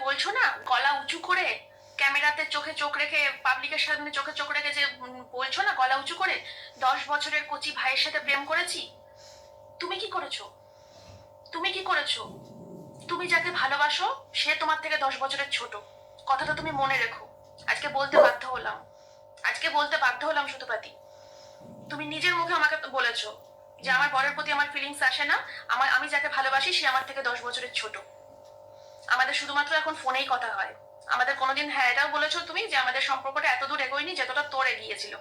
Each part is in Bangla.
বলছো না, গলা উঁচু করে ক্যামেরাতে চোখে চোখ রেখে, পাবলিকের সামনে চোখে চোখ রেখে যে বলছো না গলা উঁচু করে 10 বছরের কচি ভাইয়ের সাথে প্রেম করেছি। তুমি কি করেছো? তুমি কি করেছো? তুমি যাকে ভালোবাসো সে তোমার থেকে 10 বছরের ছোট। কথাটা তুমি মনে রেখো। আজকে বলতে বাধ্য হলাম, আজকে বলতে বাধ্য হলাম সুতপাতি। তুমি নিজের মুখে আমাকে বলেছো যে আমার বরের প্রতি আমার ফিলিংস আসে না, আমি যাকে ভালোবাসি সে আমার থেকে 10 বছরের ছোট। আমাদের শুধুমাত্র এখন ফোনেই কথা হয়। আমাদের কোনোদিন, হ্যাঁ এটাও বলেছো তুমি যে আমাদের সম্পর্কটা এত দূর এগোয়নি যতটা তোর এগিয়েছিল।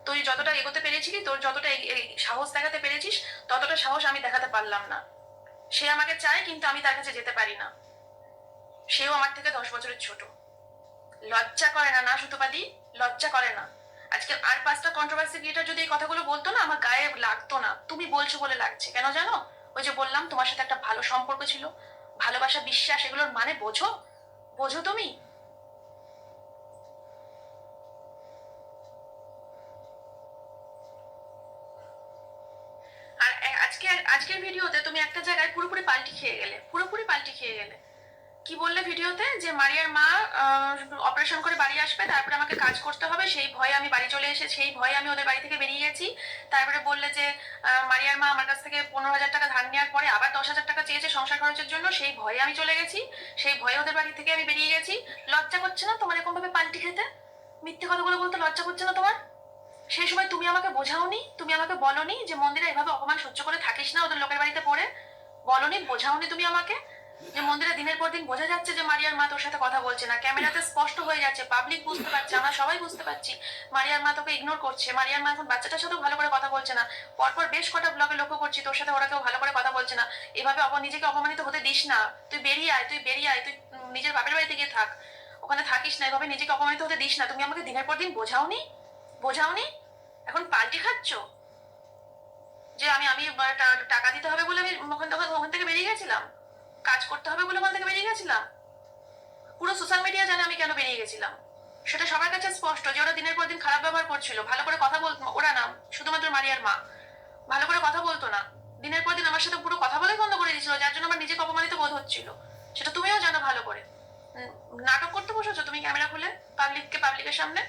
তুই যতটা এগোতে পেরেছিলি, তোর যতটা সাহস দেখাতে পেরেছিস, ততটা সাহস আমি দেখাতে পারলাম না। সে আমাকে চায় কিন্তু আমি তার কাছে যেতে পারি না। সেও আমার থেকে 10 বছরের ছোট। লজ্জা করে না? না সুতোপাদি, লজ্জা করে না? আজকে আর 5টা কন্ট্রোভার্সি ক্রিয়েটার যদি এই কথাগুলো বলতো না, আমার গায়ে লাগতো না। তুমি বলছো বলে লাগছে। কেন জানো? ওই যে বললাম তোমার সাথে একটা ভালো সম্পর্ক ছিল, ভালোবাসা, বিশ্বাস, এগুলোর মানে বোঝো? বোঝো তুমি? আর আজকের ভিডিওতে তুমি একটা জায়গায় পুরোপুরি পাল্টি খেয়ে গেলে, পুরোপুরি পাল্টি খেয়ে গেলে। কি বললে ভিডিওতে? যে মারিয়ার মা অপারেশন করে বাড়ি আসবে, তারপরে আমাকে কাজ করতে হবে, সেই ভয়ে আমি বাড়ি চলে এসে, সেই ভয়ে আমি ওদের বাড়ি থেকে বেরিয়ে গেছি। তারপরে বললে যে মারিয়ার মা আমার কাছ থেকে 15,000 টাকা ধার নেওয়ার পরে আবার 10,000 টাকা চেয়েছে সংসার খরচের জন্য, সেই ভয়ে আমি চলে গেছি, সেই ভয়ে ওদের বাড়ি থেকে আমি বেরিয়ে গেছি। লজ্জা করছে না তোমার এরকম ভাবে পাল্টি খেতে? মিথ্যে কথাগুলো বলতে লজ্জা করছে না তোমার? সেই সময় তুমি আমাকে বোঝাওনি, তুমি আমাকে বলনি যে মন্দিরে এভাবে অপমান সহ্য করে থাকিস না ওদের লোকের বাড়িতে পড়ে? বলনি, বোঝাওনি তুমি আমাকে যে মন্দিরে দিনের পর দিন বোঝা যাচ্ছে যে মারিয়ার মা তোর সাথে কথা বলছে না, ক্যামেরাতে স্পষ্ট হয়ে যাচ্ছে, পাবলিক বুঝতে পারছে, আমরা সবাই বুঝতে পারছি মারিয়ার মা তোকে ইগনোর করছে, মারিয়ার মা এখন বাচ্চাটার সাথেও ভালো করে কথা বলছে না। পরপর বেশ কটা ব্লগে লক্ষ্য করছি তোর সাথে ওরা কেউ ভালো করে কথা বলছে না। এভাবে নিজেকে অপমানিত হতে দিস না। তুই বেরিয়ে আয়, তুই বেরিয়ে আয়, তুই নিজের বাপের বাড়িতে গিয়ে থাক, ওখানে থাকিস না, এভাবে নিজেকে অপমানিত হতে দিস না। তুমি আমাকে দিনের পর দিন বোঝাওনি, বোঝাওনি, এখন পাল্টি খাচ্ছ যে আমি আমি টাকা দিতে হবে বলে আমি ওখান থেকে বেরিয়ে গেছিলাম, কাজ করতে হবে বলে ওখান থেকে বেরিয়ে গেছিলাম। পুরো সোশ্যাল মিডিয়া জানে আমি কেন বেরিয়ে গেছিলাম। সেটা সবার কাছে স্পষ্ট যে ওরা দিনের পর দিন খারাপ ব্যবহার করছিল, ভালো করে কথা বলতো ওরা না, শুধুমাত্র মারিয়ার মা ভালো করে কথা বলতো না। দিনের পর দিন আমার সাথে পুরো কথা বলাই বন্ধ করে দিয়েছিল, যার জন্য আমার নিজেকে অপমানিত বোধ হচ্ছিল। সেটা তুমিও জানো ভালো করে। নাটক করতে বসেছো তুমি ক্যামেরা খুলে পাবলিকের সামনে।